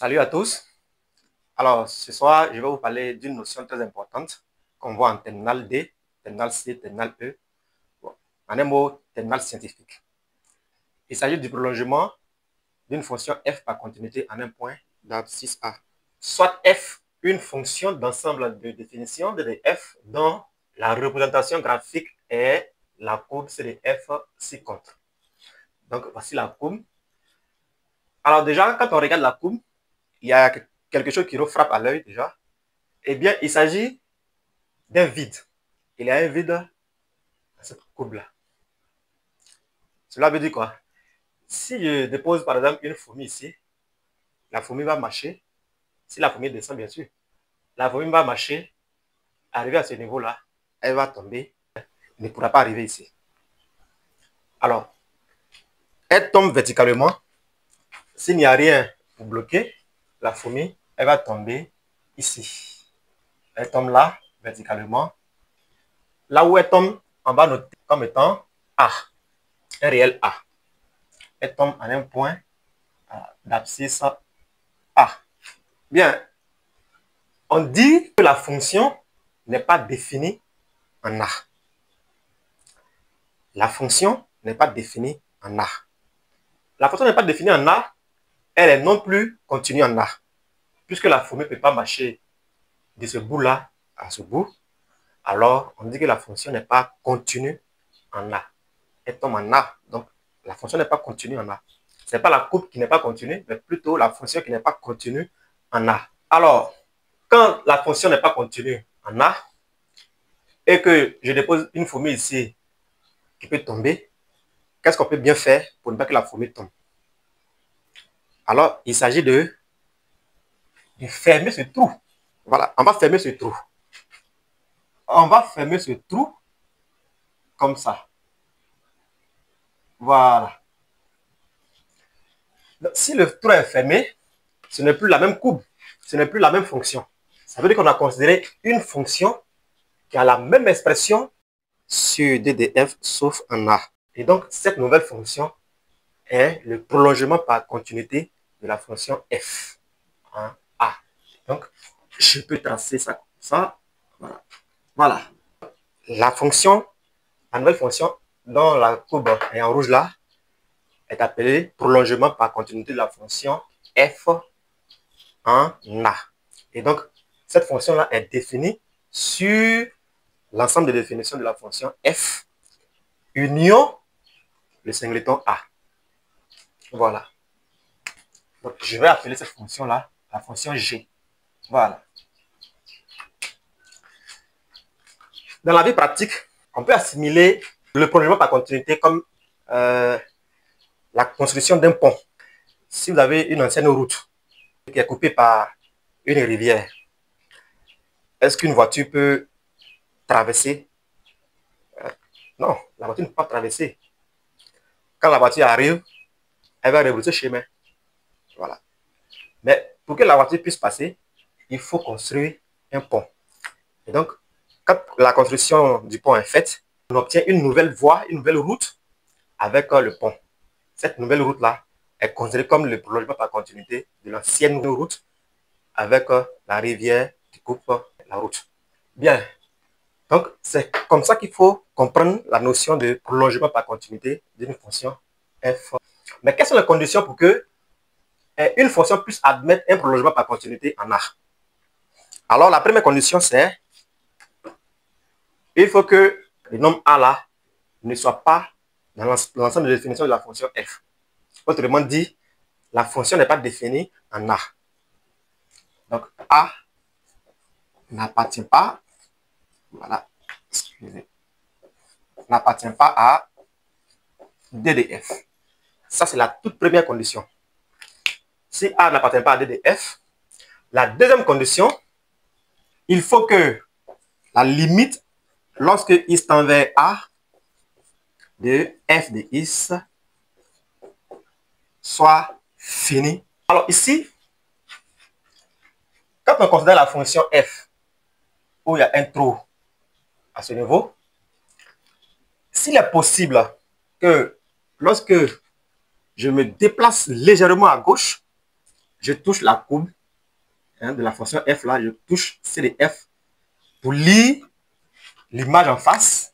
Salut à tous. Alors, ce soir, je vais vous parler d'une notion très importante qu'on voit en terminale D, terminale C, terminale E. Bon, en un mot, terminale scientifique. Il s'agit du prolongement d'une fonction f par continuité en un point d'abscisse A. Soit f, une fonction d'ensemble de définition de f dont la représentation graphique est la courbe C de f ci-contre. Donc, voici la courbe. Alors déjà, quand on regarde la courbe, il y a quelque chose qui nous frappe à l'œil déjà. Eh bien, il s'agit d'un vide. Il y a un vide dans cette courbe-là. Cela veut dire quoi? Si je dépose par exemple une fourmi ici, la fourmi va marcher. Si la fourmi descend, bien sûr, la fourmi va marcher, arriver à ce niveau-là, elle va tomber, elle ne pourra pas arriver ici. Alors, elle tombe verticalement. S'il n'y a rien pour bloquer la fourmi, elle va tomber ici. Elle tombe là, verticalement. Là où elle tombe, on va noter comme étant A, un réel A. Elle tombe en un point d'abscisse A. Bien, on dit que la fonction n'est pas définie en A. La fonction n'est pas définie en A. La fonction n'est pas définie en A, elle est non plus continue en A. Puisque la fourmi ne peut pas marcher de ce bout-là à ce bout, alors on dit que la fonction n'est pas continue en A. Elle tombe en A. Donc, la fonction n'est pas continue en A. Ce n'est pas la courbe qui n'est pas continue, mais plutôt la fonction qui n'est pas continue en A. Alors, quand la fonction n'est pas continue en A, et que je dépose une fourmi ici qui peut tomber, qu'est-ce qu'on peut bien faire pour ne pas que la fourmi tombe? Alors, il s'agit de fermer ce trou. Voilà, on va fermer ce trou. On va fermer ce trou comme ça. Voilà. Donc, si le trou est fermé, ce n'est plus la même courbe, ce n'est plus la même fonction. Ça veut dire qu'on a considéré une fonction qui a la même expression sur D de F sauf en A. Et donc, cette nouvelle fonction est le prolongement par continuité de la fonction F en A. Donc, je peux tracer ça comme ça. Voilà. Voilà. La fonction, la nouvelle fonction dont la courbe est en rouge là, est appelée prolongement par continuité de la fonction F en A. Et donc, cette fonction-là est définie sur l'ensemble des définitions de la fonction F union le singleton A. Voilà. Donc, je vais appeler cette fonction-là la fonction G. Voilà. Dans la vie pratique, on peut assimiler le prolongement par continuité comme la construction d'un pont. Si vous avez une ancienne route qui est coupée par une rivière, est-ce qu'une voiture peut traverser? Non, la voiture ne peut pas traverser. Quand la voiture arrive, elle va rebrousser chemin. Voilà. Mais pour que la voiture puisse passer, il faut construire un pont. Et donc, quand la construction du pont est faite, on obtient une nouvelle voie, une nouvelle route avec le pont. Cette nouvelle route-là est considérée comme le prolongement par continuité de l'ancienne route avec la rivière qui coupe la route. Bien. Donc, c'est comme ça qu'il faut comprendre la notion de prolongement par continuité d'une fonction f. Mais quelles sont les conditions pour que une fonction puisse admettre un prolongement par continuité en A? Alors, la première condition, c'est il faut que le nombre A là ne soit pas dans l'ensemble de définition de la fonction f. Autrement dit, la fonction n'est pas définie en A. Donc, A n'appartient pas, voilà, excusez, n'appartient pas à D de F. Ça, c'est la toute première condition. Si A n'appartient pas à D de F, la deuxième condition, il faut que la limite, lorsque x tend vers A, de f de x soit finie. Alors ici, quand on considère la fonction f, où il y a un trou à ce niveau, s'il est possible que lorsque je me déplace légèrement à gauche, je touche la courbe de la fonction f là, je touche C de f pour lire l'image en face.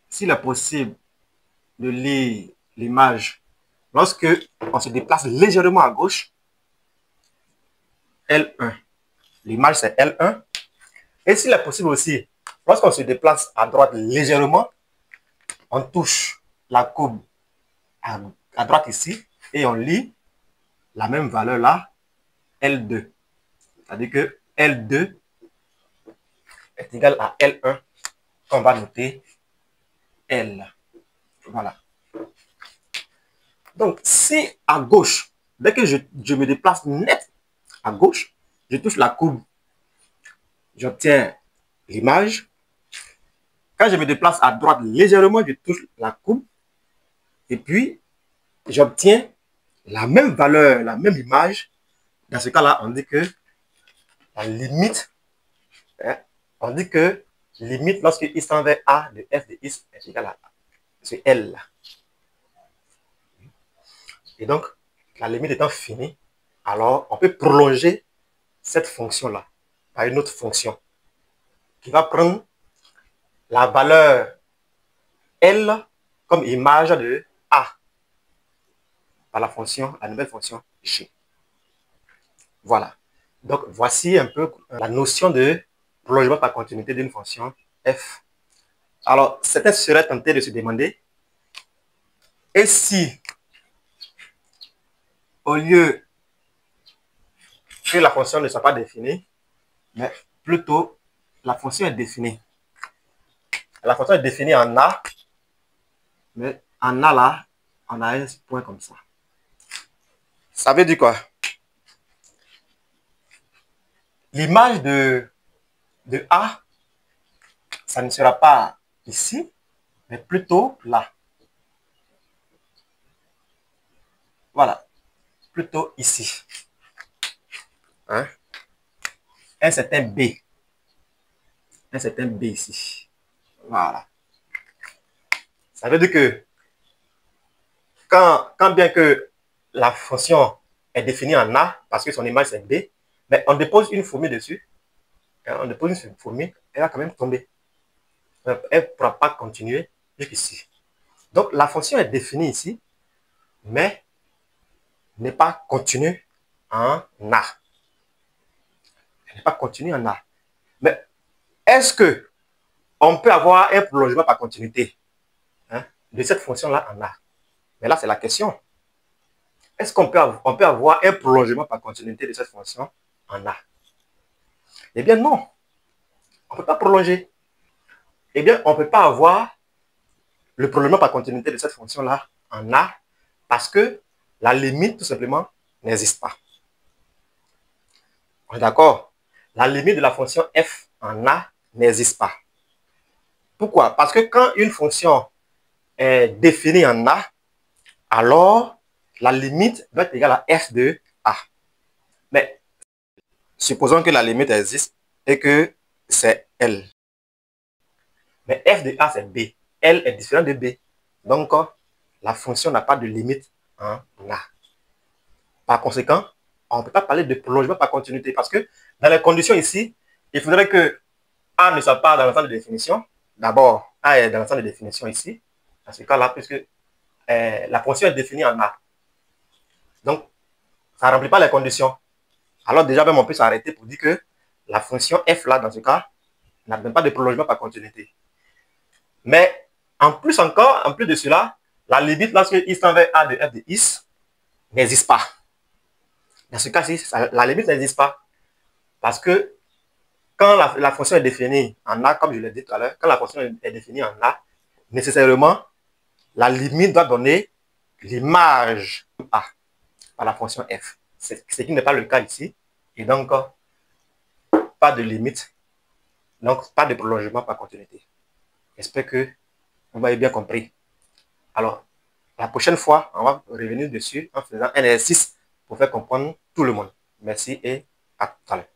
S'il est possible de lire l'image lorsque on se déplace légèrement à gauche, L1. L'image, c'est L1. Et s'il est possible aussi, lorsqu'on se déplace à droite légèrement, on touche la courbe à droite ici et on lit la même valeur là, L2. C'est-à-dire que L2 est égal à L1 qu'on va noter L. Voilà. Donc, si à gauche, dès que je me déplace net à gauche, je touche la courbe, j'obtiens l'image. Quand je me déplace à droite légèrement, je touche la courbe et puis j'obtiens la même valeur, la même image. Dans ce cas-là, on dit que la limite, on dit que limite lorsque x tend vers a de f de x est égal à c'est L. Et donc, la limite étant finie, alors on peut prolonger cette fonction-là par une autre fonction qui va prendre la valeur L comme image de A par la nouvelle fonction G. Voilà. Donc, voici un peu la notion de prolongement par continuité d'une fonction f. Alors, certains seraient tentés de se demander, et si, au lieu que la fonction ne soit pas définie, mais plutôt la fonction est définie. La fonction est définie en A, mais en A là, on a un point comme ça. Ça veut dire quoi? L'image de A, ça ne sera pas ici, mais plutôt là. Voilà, plutôt ici. Hein? Un certain B. Un certain B ici. Voilà. Ça veut dire que quand bien que la fonction est définie en A, parce que son image c'est B, mais on dépose une fourmi dessus, on dépose une fourmi, elle va quand même tomber. Elle ne pourra pas continuer jusqu'ici. Donc la fonction est définie ici, mais n'est pas continue en A. Elle n'est pas continue en A. Mais est-ce que on peut avoir un prolongement par continuité de cette fonction-là en A? Mais là, c'est la question. Est-ce qu'on peut avoir un prolongement par continuité de cette fonction en A? Eh bien, non. On ne peut pas prolonger. Eh bien, on ne peut pas avoir le prolongement par continuité de cette fonction-là en A parce que la limite, tout simplement, n'existe pas. On est d'accord? La limite de la fonction f en A n'existe pas. Pourquoi? Parce que quand une fonction est définie en A, alors la limite doit être égale à f de A. Mais supposons que la limite existe et que c'est L. Mais f de A, c'est B. L est différent de B. Donc, la fonction n'a pas de limite en A. Par conséquent, on ne peut pas parler de prolongement par continuité parce que dans les conditions ici, il faudrait que A ne soit pas dans l'ensemble de définition. D'abord, A est dans l'ensemble de définition ici. Dans ce cas-là, puisque la fonction est définie en A. Donc, ça ne remplit pas les conditions. Alors déjà, même on peut s'arrêter pour dire que la fonction f là, dans ce cas, n'a même pas de prolongement par continuité. Mais en plus encore, en plus de cela, la limite lorsque x tend vers a de f de x n'existe pas. Dans ce cas-ci, la limite n'existe pas. Parce que quand la fonction est définie en A, comme je l'ai dit tout à l'heure, quand la fonction est définie en A, nécessairement, la limite doit donner l'image A par la fonction f. Ce qui n'est pas le cas ici. Et donc, pas de limite. Donc, pas de prolongement par continuité. J'espère que vous m'avez bien compris. Alors, la prochaine fois, on va revenir dessus en faisant un exercice pour faire comprendre tout le monde. Merci et à tout à l'heure.